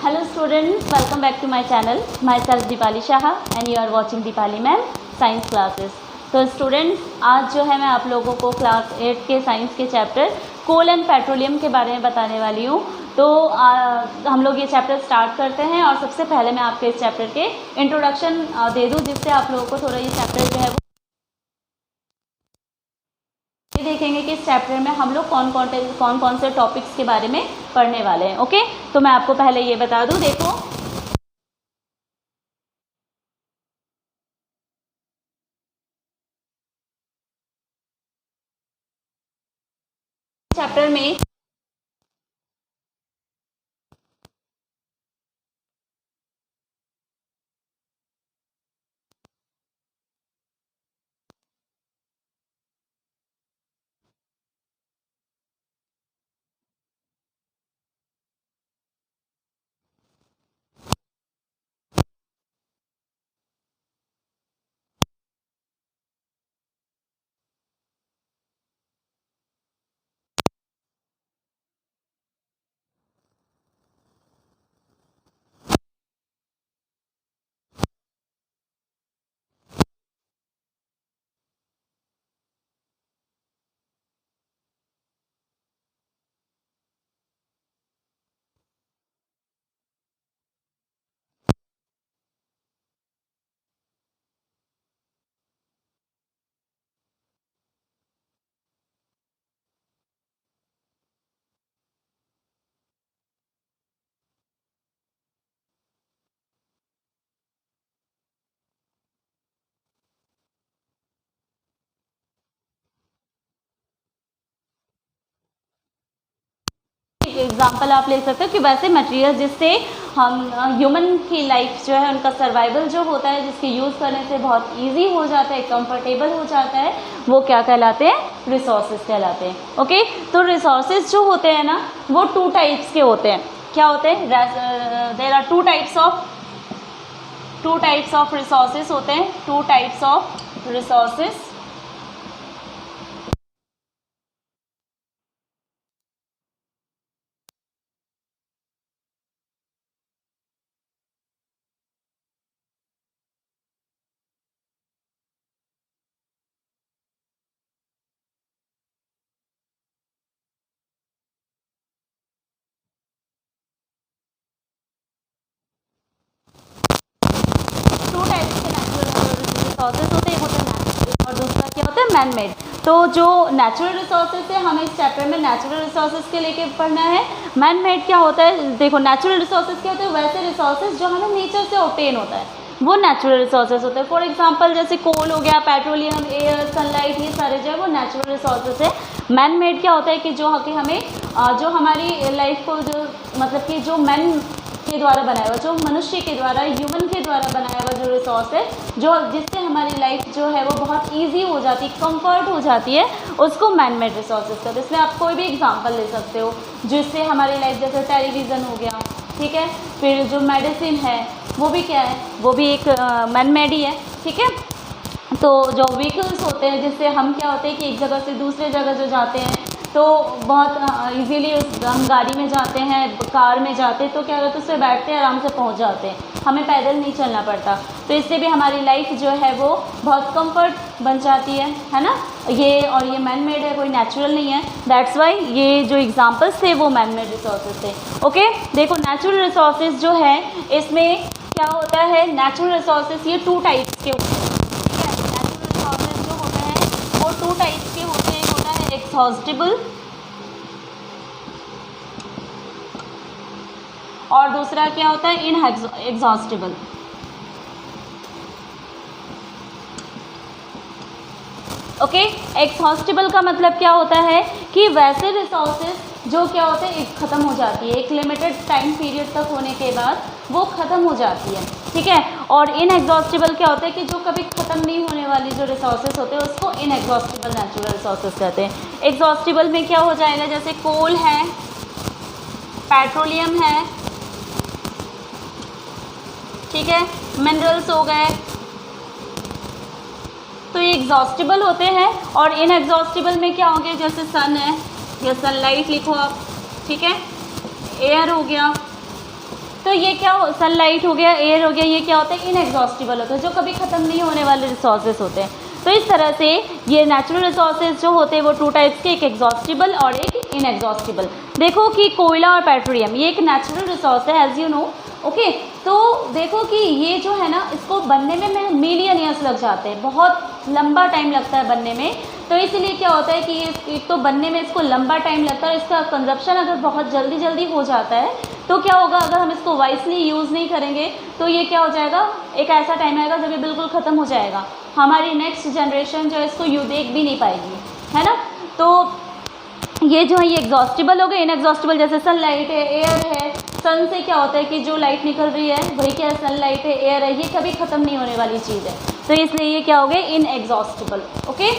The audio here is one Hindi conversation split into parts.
Hello students, welcome back to my channel. Myself Deepali Shah and you are watching Deepali Ma'am Science Classes. तो स्टूडेंट्स, आज जो है मैं आप लोगों को क्लास 8 के साइंस के चैप्टर कोल एंड पेट्रोलियम के बारे में बताने वाली हूँ। तो हम लोग ये चैप्टर स्टार्ट करते हैं और सबसे पहले मैं आपके इस चैप्टर के इंट्रोडक्शन दे दूँ, जिससे आप लोगों को थोड़ा ये चैप्टर जो है वो देखेंगे कि इस चैप्टर में हम लोग कौन कौन से टॉपिक्स के बारे में पढ़ने वाले हैं। ओके, तो मैं आपको पहले ये बता दूं, देखो चैप्टर में एग्जाम्पल आप ले सकते हो कि वैसे मटेरियल जिससे हम ह्यूमन की लाइफ जो है उनका सर्वाइवल जो होता है, जिसके यूज़ करने से बहुत इजी हो जाता है, कंफर्टेबल हो जाता है, वो क्या कहलाते हैं? रिसोर्सेज कहलाते हैं। ओके, तो रिसोर्सेज जो होते हैं ना, वो टू टाइप्स के होते हैं। क्या होते हैं? There are two types of resources होते हैं। Two types of resources. Resources होते हैं, एक होते हैं नेचुरल और दूसरा क्या होता है? Man made. तो जो नेचुरल रिसोर्सेज है, हमें इस चैप्टर में नेचुरल रिसोर्सेज के लेके पढ़ना है। मैन मेड क्या होता है? देखो, नेचुरल रिसोर्सेज क्या होते हैं? वैसे रिसोर्सेज जो हमें नेचर से ऑब्टेन होता है, वो नेचुरल रिसोर्सेज होते हैं। फॉर एग्जांपल जैसे कोल हो गया, पेट्रोलियम, एयर, सनलाइट, ये सारे जो है वो नेचुरल रिसोर्सेज है। मैन मेड क्या होता है कि जो कि हमें जो हमारी लाइफ को जो मतलब कि जो मैन के द्वारा बनाया हुआ, जो मनुष्य के द्वारा, ह्यूमन के द्वारा बनाया हुआ जो रिसोर्स है, जो जिससे हमारी लाइफ जो है वो बहुत इजी हो जाती है, कंफर्ट हो जाती है, उसको मैन मेड रिसोर्सेज कहते हैं। इसमें आप कोई भी एग्जांपल ले सकते हो जिससे हमारी लाइफ, जैसे टेलीविज़न हो गया, ठीक है, फिर जो मेडिसिन है वो भी क्या है? वो भी एक मैन मेड ही है, ठीक है। तो जो व्हीकल्स होते हैं, जिससे हम क्या होते हैं कि एक जगह से दूसरे जगह जो जाते हैं तो बहुत इजीली हम गाड़ी में जाते हैं, कार में जाते हैं, तो क्या होता है, उससे बैठते हैं, आराम से पहुंच जाते हैं, हमें पैदल नहीं चलना पड़ता। तो इससे भी हमारी लाइफ जो है वो बहुत कंफर्ट बन जाती है ना। ये और ये मैन मेड है, कोई नेचुरल नहीं है। दैट्स वाई ये जो एग्जांपल्स थे वो मैन मेड रिसोर्सेज थे। ओके, देखो नेचुरल रिसोर्सेज जो है, इसमें क्या होता है? नेचुरल रिसोर्सेज ये टू टाइप्स के होते हैं, ठीक है। नेचुरल रिसोर्सेज जो होते हैं वो टू टाइप्स के होते हैं। एक होता है एक्सहॉस्टेबल और दूसरा क्या होता है? इनएग्जॉस्टेबल। ओके, एक्सहॉस्टेबल का मतलब क्या होता है कि वैसे रिसोर्सेज जो क्या होते हैं, ख़त्म हो जाती है, एक लिमिटेड टाइम पीरियड तक होने के बाद वो ख़त्म हो जाती है, ठीक है। और इनएग्जॉस्टेबल क्या होता है कि जो कभी ख़त्म नहीं होने वाली जो रिसोर्सेज होते हैं उसको इनएग्जॉस्टेबल नेचुरल रिसोर्सेज कहते हैं। एग्जॉस्टेबल में क्या हो जाएगा? जैसे कोल है, पेट्रोलियम है, ठीक है, मिनरल्स हो गए, तो ये एग्जॉस्टेबल होते हैं। और इनएग्जॉस्टेबल में क्या होंगे? जैसे सन है या सनलाइट लिखो आप, ठीक है, एयर हो गया, तो ये क्या हो, सनलाइट हो गया, एयर हो गया, ये क्या होता है, इनएग्जॉस्टिबल होता है, जो कभी ख़त्म नहीं होने वाले रिसोर्सेज होते हैं। तो इस तरह से ये नेचुरल रिसोर्सेज जो होते हैं वो टू टाइप्स के, एक एग्जॉस्टिबल और एक इनएग्जॉस्टिबल। देखो कि कोयला और पेट्रोलियम ये एक नेचुरल रिसोर्स है एज यू नो, ओके। तो देखो कि ये जो है ना, इसको बनने में मिलियन ईयर्स लग जाते हैं, बहुत लंबा टाइम लगता है बनने में। तो इसलिए क्या होता है कि एक तो बनने में इसको लंबा टाइम लगता है, इसका कंजप्शन अगर बहुत जल्दी जल्दी हो जाता है तो क्या होगा, अगर हम इसको वाइसली यूज़ नहीं करेंगे तो ये क्या हो जाएगा, एक ऐसा टाइम आएगा जब ये बिल्कुल ख़त्म हो जाएगा, हमारी नेक्स्ट जनरेशन जो है इसको यू देख भी नहीं पाएगी, है ना। तो ये जो है ये एग्जॉस्टिबल हो गए। इनएग्जॉस्टिबल जैसे सनलाइट है, एयर है, सन से क्या होता है कि जो लाइट निकल रही है वही क्या है, सनलाइट है, एयर है, ये कभी ख़त्म नहीं होने वाली चीज़ है, तो इसलिए ये क्या हो गए, इनएग्जॉस्टिबल, ओके।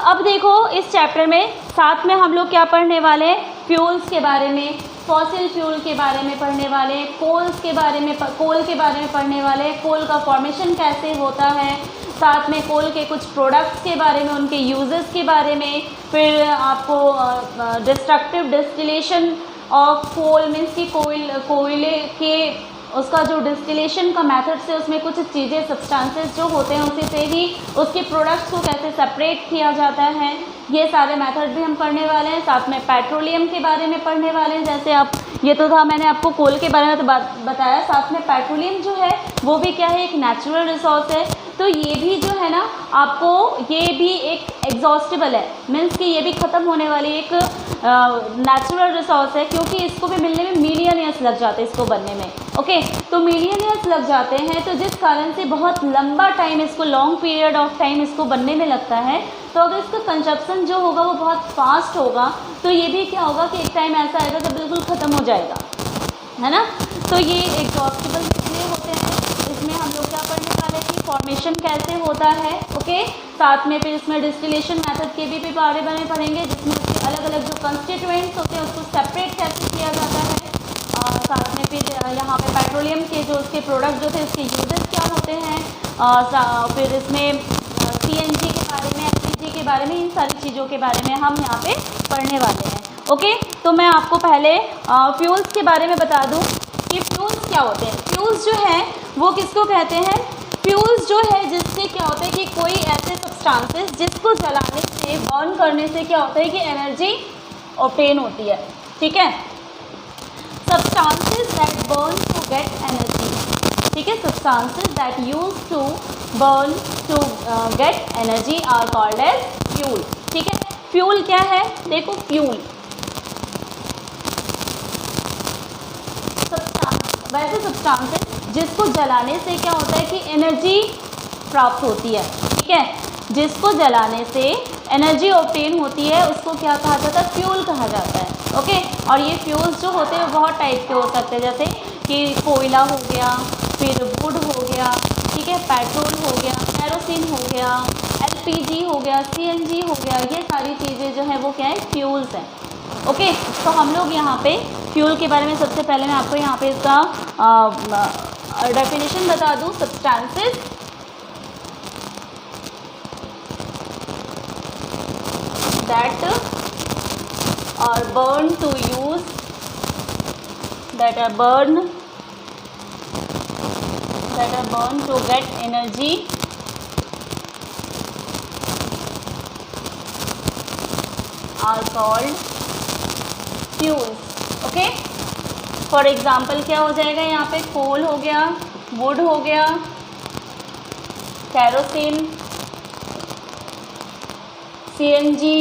अब देखो इस चैप्टर में साथ में हम लोग क्या पढ़ने वाले हैं, फ्यूल्स के बारे में, फॉसिल फ्यूल के बारे में पढ़ने वाले, कोल्स के बारे में, कोल के बारे में पढ़ने वाले, कोल का फॉर्मेशन कैसे होता है, साथ में कोल के कुछ प्रोडक्ट्स के बारे में, उनके यूजेस के बारे में, फिर आपको destructive distillation of coal means कि कोयले के उसका जो डिस्टिलेशन का मेथड से उसमें कुछ चीज़ें सब्सटेंसेस जो होते हैं उसी से ही उसके प्रोडक्ट्स को कैसे सेपरेट किया जाता है, ये सारे मेथड भी हम पढ़ने वाले हैं। साथ में पेट्रोलियम के बारे में पढ़ने वाले हैं, जैसे आप ये तो था मैंने आपको कोल के बारे में तो बताया, साथ में पेट्रोलियम जो है वो भी क्या है, एक नेचुरल रिसोर्स है। तो ये भी जो है ना आपको, ये भी एक एग्जॉस्टिबल है, मीन्स कि ये भी ख़त्म होने वाली एक नेचुरल रिसोर्स है, क्योंकि इसको भी मिलने में मिलियन ईयर्स लग जाते हैं इसको बनने में, ओके। तो मिलियन ईयर्स लग जाते हैं, तो जिस कारण से बहुत लंबा टाइम इसको, लॉन्ग पीरियड ऑफ टाइम इसको बनने में लगता है। तो अगर इसका कंजप्शन जो होगा वो बहुत फास्ट होगा तो ये भी क्या होगा कि एक टाइम ऐसा आएगा जब बिल्कुल ख़त्म हो जाएगा, है ना। तो ये एग्जॉस्टिबल इसलिए होते हैं। इसमें हम लोग क्या पढ़ने वाले हैं कि फॉर्मेशन कैसे होता है, ओके। साथ में फिर इसमें डिस्टिलेशन मेथड के भी बारे में पढ़ेंगे, जिसमें उसके अलग अलग जो कंस्टिट्यूएंट्स होते हैं उसको सेपरेट कैसे किया जाता है। साथ में फिर यहाँ पे पेट्रोलियम के जो उसके प्रोडक्ट जो थे उसके यूजेस क्या होते हैं। फिर इसमें सीएनजी के बारे में, एलपीजी के बारे में, इन सारी चीज़ों के बारे में हम यहाँ पे पढ़ने वाले हैं, ओके। तो मैं आपको पहले फ्यूल्स के बारे में बता दूँ कि फ्यूल्स क्या होते हैं। फ्यूल्स जो है वो किसको कहते हैं, फ्यूल्स जो है जिससे क्या होता है कि कोई ऐसे सब्सटेंसेस जिसको जलाने से, बर्न करने से क्या होता है कि एनर्जी ऑब्टेन होती है, ठीक है। substances that burn to get energy, ठीक है। substances that use to burn to get energy are called as fuel, ठीक है। फ्यूल क्या है, देखो फ्यूल वैसे सब्सटेंसेस जिसको जलाने से क्या होता है कि एनर्जी प्राप्त होती है, ठीक है। जिसको जलाने से एनर्जी ऑब्टेन होती है उसको क्या कहा जाता है, फ्यूल कहा जाता है, ओके। और ये फ्यूल्स जो होते हैं बहुत टाइप के हो सकते हैं, जैसे कि कोयला हो गया, फिर वुड हो गया, ठीक है, पेट्रोल हो गया, केरोसिन हो गया, एलपीजी हो गया, सीएनजी हो गया, ये सारी चीज़ें जो है वो क्या है, फ्यूल्स हैं, ओके। तो हम लोग यहाँ पे फ्यूल के बारे में सबसे पहले मैं आपको यहाँ पे इसका डेफिनेशन बता दूँ। Substances that are burned to use, that are burned to get energy are called fuels, okay। For example क्या हो जाएगा यहाँ पे, कोल हो गया, वुड हो गया, kerosene, CNG,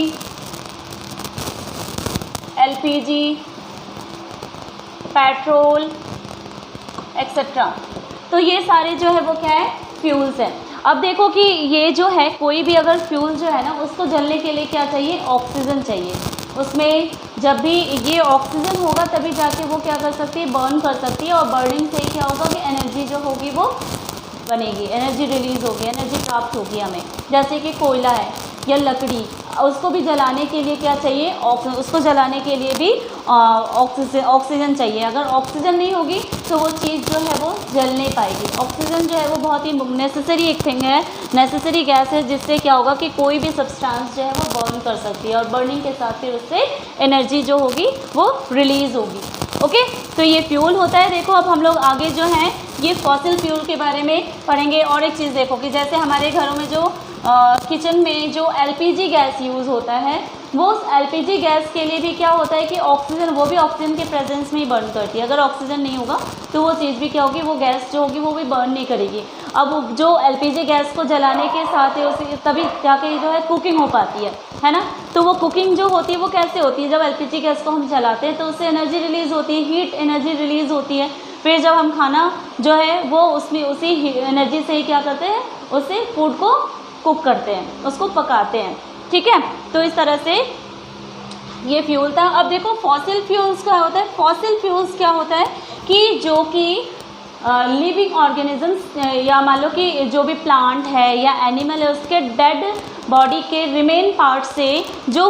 LPG, petrol etcetera. तो ये सारे जो है वो क्या है, फ्यूल्स हैं। अब देखो कि ये जो है कोई भी अगर फ्यूल जो है ना उसको जलने के लिए क्या चाहिए, ऑक्सीजन चाहिए। उसमें जब भी ये ऑक्सीजन होगा तभी जाके वो क्या कर सकती है, बर्न कर सकती है। और बर्निंग से क्या होगा कि एनर्जी जो होगी वो बनेगी, एनर्जी रिलीज़ होगी, एनर्जी प्राप्त होगी हमें। जैसे कि कोयला है या लकड़ी, उसको भी जलाने के लिए क्या चाहिए, उसको जलाने के लिए भी ऑक्सीजन चाहिए। अगर ऑक्सीजन नहीं होगी तो वो चीज़ जो है वो जल नहीं पाएगी। ऑक्सीजन जो है वो बहुत ही नेसेसरी एक थिंग है, नेसेसरी गैस है, जिससे क्या होगा कि कोई भी सब्सटेंस जो है वो बर्न कर सकती है और बर्निंग के साथ फिर उससे एनर्जी जो होगी वो रिलीज़ होगी, ओके, तो ये फ्यूल होता है। देखो अब हम लोग आगे जो हैं ये फॉसिल फ्यूल के बारे में पढ़ेंगे। और एक चीज़ देखो कि जैसे हमारे घरों में जो किचन में जो एलपीजी गैस यूज़ होता है, वो एलपीजी गैस के लिए भी क्या होता है कि ऑक्सीजन, वो भी ऑक्सीजन के प्रेजेंस में ही बर्न करती है। अगर ऑक्सीजन नहीं होगा तो वो चीज़ भी क्या होगी, वो गैस जो होगी वो भी बर्न नहीं करेगी। अब जो एलपीजी गैस को जलाने के साथ ही उसी तभी जाके जो है कुकिंग हो पाती है ना। तो वो कुकिंग जो होती है वो कैसे होती है, जब एलपीजी गैस को हम जलाते हैं तो उससे एनर्जी रिलीज़ होती है, हीट एनर्जी रिलीज़ होती है। फिर जब हम खाना जो है वो उसमें उसी एनर्जी से ही क्या करते हैं, उससे फूड को कुक करते हैं, उसको पकाते हैं। ठीक है, तो इस तरह से ये फ्यूल था। अब देखो फॉसिल फ्यूल्स क्या होता है। फॉसिल फ्यूल्स क्या होता है कि जो कि लिविंग ऑर्गेनिजम्स या मान लो कि जो भी प्लांट है या एनिमल है उसके डेड बॉडी के रिमेन पार्ट से जो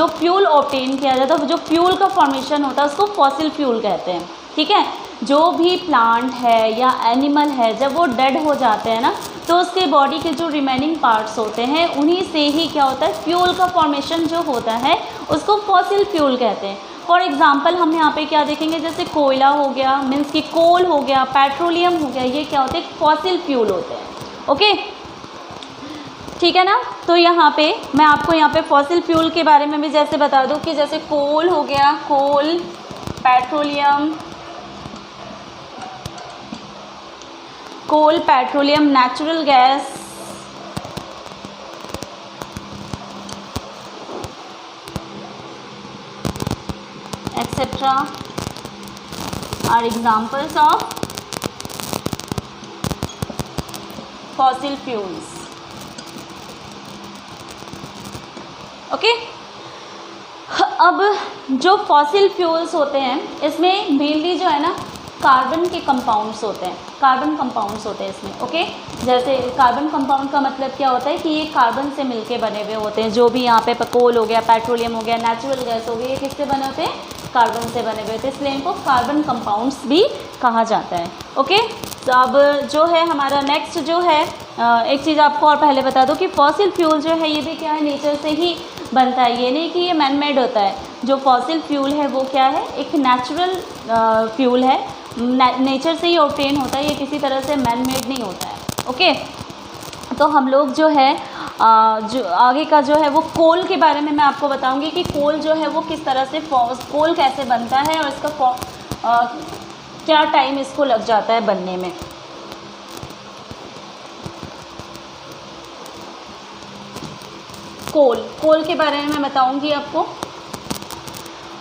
फ्यूल ऑब्टेन किया जाता है, जो फ्यूल का फॉर्मेशन होता है उसको फॉसिल फ्यूल कहते हैं। ठीक है, जो भी प्लांट है या एनिमल है जब वो डेड हो जाते हैं ना, तो उसके बॉडी के जो रिमेनिंग पार्ट्स होते हैं उन्हीं से ही क्या होता है, फ्यूल का फॉर्मेशन जो होता है उसको फॉसिल फ्यूल कहते हैं। फॉर एग्जांपल हम यहाँ पे क्या देखेंगे, जैसे कोयला हो गया, मीन्स कि कोल हो गया, पेट्रोलियम हो गया, ये क्या होते हैं, फॉसिल फ्यूल होते हैं। ओके, ठीक है ना। तो यहाँ पे मैं आपको यहाँ पे फॉसिल फ्यूल के बारे में भी जैसे बता दूँ कि जैसे कोल हो गया, coal, petroleum, coal, petroleum, natural gas, etcetera are examples of fossil fuels. Okay, अब जो फॉसिल फ्यूल्स होते हैं इसमें मेनली जो है ना कार्बन के कंपाउंड्स होते हैं, कार्बन कंपाउंड्स होते हैं इसमें। ओके, जैसे कार्बन कंपाउंड का मतलब क्या होता है कि ये कार्बन से मिलके बने हुए होते हैं। जो भी यहाँ पे कोल हो गया, पेट्रोलियम हो गया, नेचुरल गैस हो गई, ये किससे बने होते हैं, कार्बन से बने हुए होते हैं, इसलिए इनको कार्बन कंपाउंड्स भी कहा जाता है। ओके, तो अब जो है हमारा नेक्स्ट जो है एक चीज़ आपको और पहले बता दूं कि फॉसिल फ्यूल जो है ये भी क्या है, नेचर से ही बनता है, ये नहीं कि ये मैन मेड होता है। जो फॉसिल फ्यूल है वो क्या है, एक नेचुरल फ्यूल है, नेचर से ही ऑब्टेन होता है, ये किसी तरह से मैन मेड नहीं होता है। ओके, तो हम लोग जो है जो आगे का जो है वो कोल के बारे में मैं आपको बताऊंगी कि कोल जो है वो किस तरह से कोल कैसे बनता है और इसका क्या टाइम इसको लग जाता है बनने में। कोल के बारे में मैं बताऊंगी आपको।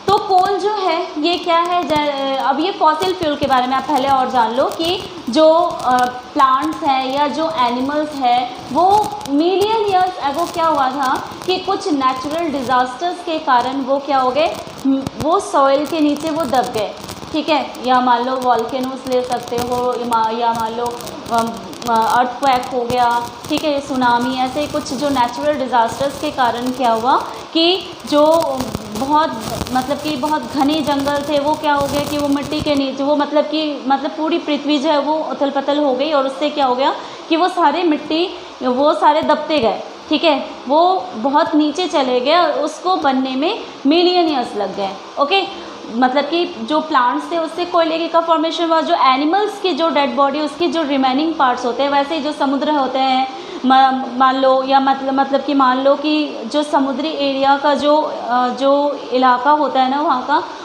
तो कोल जो है ये क्या है, अब ये फॉसिल फ्यूल के बारे में आप पहले और जान लो कि जो प्लांट्स हैं या जो एनिमल्स हैं वो मिलियन ईयर्स एगो क्या हुआ था कि कुछ नेचुरल डिज़ास्टर्स के कारण वो क्या हो गए, वो सॉइल के नीचे वो दब गए। ठीक है, या मान लो वॉल्केनोस ले सकते हो, या मान लो अर्थक्वेक हो गया, ठीक है, सुनामी, ऐसे कुछ जो नेचुरल डिज़ास्टर्स के कारण क्या हुआ कि जो बहुत कि बहुत घने जंगल थे वो क्या हो गया कि वो मिट्टी के नीचे वो पूरी पृथ्वी जो है वो उथल पुथल हो गई और उससे क्या हो गया कि वो सारे मिट्टी वो सारे दबते गए। ठीक है, वो बहुत नीचे चले गए और उसको बनने में मिलियन ईयर्स लग गए। ओके, मतलब कि जो प्लांट्स थे उससे कोयले का फॉर्मेशन हुआ, जो एनिमल्स की जो डेड बॉडी उसकी जो रिमेनिंग पार्ट्स होते हैं, वैसे ही जो समुद्र होते हैं मान लो, या मतलब कि मान लो कि जो समुद्री एरिया का जो इलाका होता है ना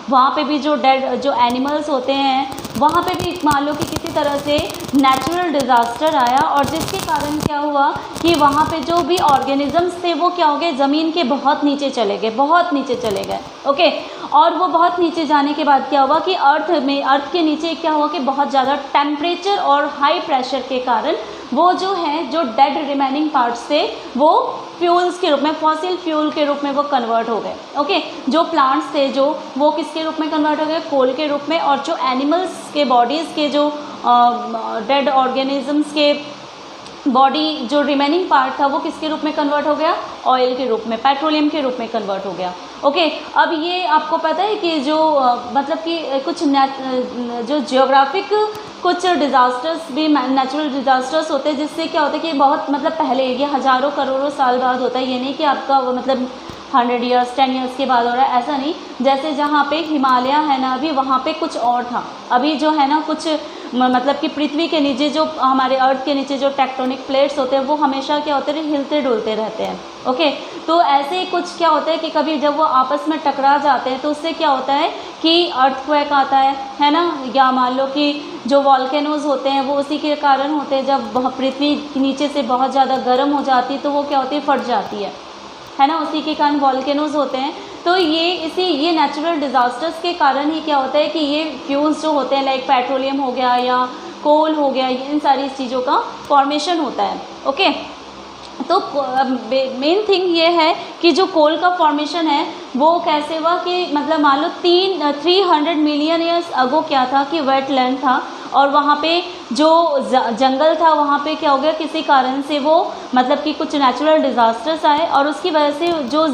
वहाँ पे भी जो एनिमल्स होते हैं वहाँ पे भी मान लो कि किसी तरह से नेचुरल डिज़ास्टर आया और जिसके कारण क्या हुआ कि वहाँ पे जो भी ऑर्गेनिजम्स थे वो क्या हो गए, ज़मीन के बहुत नीचे चले गए। ओके, और वो बहुत नीचे जाने के बाद क्या हुआ कि अर्थ के नीचे क्या हुआ कि बहुत ज़्यादा टेम्परेचर और हाई प्रेशर के कारण वो जो डेड रिमेनिंग पार्ट्स थे वो फ्यूल्स के रूप में, फॉसिल फ्यूल के रूप में वो कन्वर्ट हो गए। ओके, जो प्लांट्स थे वो किसके रूप में कन्वर्ट हो गए, कोल के रूप में, और जो एनिमल्स के बॉडीज़ के जो डेड ऑर्गेनिजम्स के बॉडी जो रिमेनिंग पार्ट था वो किसके रूप में कन्वर्ट हो गया, ऑयल के रूप में, पेट्रोलियम के रूप में कन्वर्ट हो गया। ओके, अब ये आपको पता है कि जो कि कुछ जो जियोग्राफिक कुछ डिज़ास्टर्स भी नेचुरल डिज़ास्टर्स होते हैं जिससे क्या होता है कि बहुत पहले ये हज़ारों करोड़ों साल बाद होता है, ये नहीं कि आपका 100 ईयर्स 10 ईयर्स के बाद हो रहा है, ऐसा नहीं। जैसे जहाँ पे हिमालय है ना अभी, वहाँ पे कुछ और था, अभी जो है ना कुछ मतलब कि पृथ्वी के नीचे जो हमारे अर्थ के नीचे जो टेक्टोनिक प्लेट्स होते हैं वो हमेशा क्या होते हैं, हिलते डुलते रहते हैं। ओके, तो ऐसे ही कुछ क्या होता है कि कभी जब वो आपस में टकरा जाते हैं तो उससे क्या होता है कि अर्थक्वेक आता है ना, या मान लो कि जो वॉल्केनोज होते हैं वो उसी के कारण होते हैं। जब पृथ्वी नीचे से बहुत ज़्यादा गर्म हो जाती है तो वो क्या होती है, फट जाती है ना, उसी के कारण वॉल्केनोज होते हैं। तो ये नेचुरल डिज़ास्टर्स के कारण ही क्या होता है कि ये फ्यूल्स जो होते हैं लाइक पेट्रोलियम हो गया या कोल हो गया, इन सारी चीज़ों का फॉर्मेशन होता है। ओके, तो मेन थिंग ये है कि जो कोल का फॉर्मेशन है वो कैसे हुआ कि मतलब मान लो 300 मिलियन ईयर्स अगो क्या था कि वेटलैंड था, और वहाँ पे जो जंगल था वहाँ पे क्या हो गया, किसी कारण से वो मतलब कि कुछ नेचुरल डिज़ास्टर्स आए और उसकी वजह से जो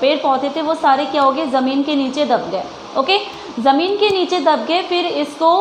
पेड़ पौधे थे वो सारे क्या हो गए, ज़मीन के नीचे दब गए। ओके, ज़मीन के नीचे दब गए, फिर इसको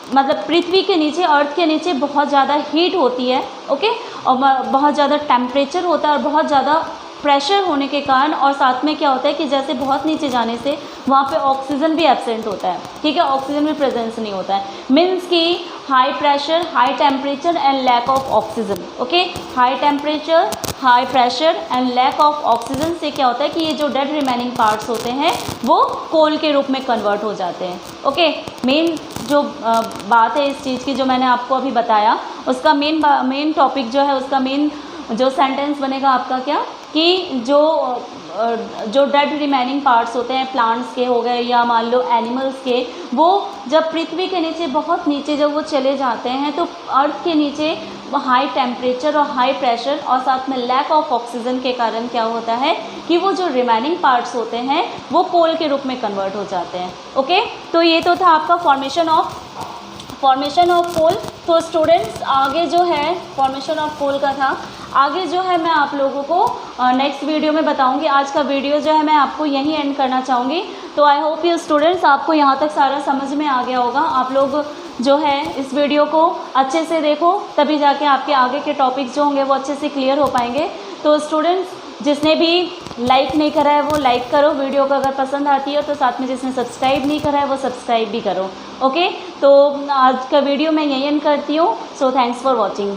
मतलब पृथ्वी के नीचे, अर्थ के नीचे बहुत ज़्यादा हीट होती है। ओके, और बहुत ज़्यादा टेम्परेचर होता है और बहुत ज़्यादा प्रेशर होने के कारण, और साथ में क्या होता है कि जैसे बहुत नीचे जाने से वहाँ पे ऑक्सीजन भी एब्सेंट होता है। ठीक है, ऑक्सीजन भी प्रेजेंस नहीं होता है, मीन्स कि high pressure, high temperature and lack of oxygen. Okay, high temperature, high pressure and lack of oxygen से क्या होता है कि ये जो डेड रिमेनिंग पार्ट्स होते हैं वो कोल के रूप में कन्वर्ट हो जाते हैं। ओके, मेन जो बात है इस चीज़ की जो मैंने आपको अभी बताया, उसका मेन टॉपिक जो है, उसका मेन जो सेंटेंस बनेगा आपका क्या, कि जो डेड रिमेनिंग पार्ट्स होते हैं प्लांट्स के हो गए या मान लो एनिमल्स के, वो जब पृथ्वी के नीचे बहुत नीचे जब वो चले जाते हैं तो अर्थ के नीचे हाई टेम्परेचर और हाई प्रेशर और साथ में लैक ऑफ ऑक्सीजन के कारण क्या होता है कि वो जो रिमेनिंग पार्ट्स होते हैं वो कोल के रूप में कन्वर्ट हो जाते हैं। ओके, तो ये तो था आपका फॉर्मेशन ऑफ कोल। तो स्टूडेंट्स आगे जो है फॉर्मेशन ऑफ कोल का था, आगे जो है मैं आप लोगों को नेक्स्ट वीडियो में बताऊंगी। आज का वीडियो जो है मैं आपको यहीं एंड करना चाहूँगी। तो आई होप यू स्टूडेंट्स आपको यहाँ तक सारा समझ में आ गया होगा। आप लोग जो है इस वीडियो को अच्छे से देखो, तभी जाके आपके आगे के टॉपिक्स जो होंगे वो अच्छे से क्लियर हो पाएंगे। तो स्टूडेंट्स जिसने भी लाइक नहीं करा है वो लाइक करो, वीडियो को अगर पसंद आती है तो साथ में जिसने सब्सक्राइब नहीं करा है वो सब्सक्राइब भी करो। ओके, तो आज का वीडियो मैं यहीं एंड करती हूँ। So thanks for watching.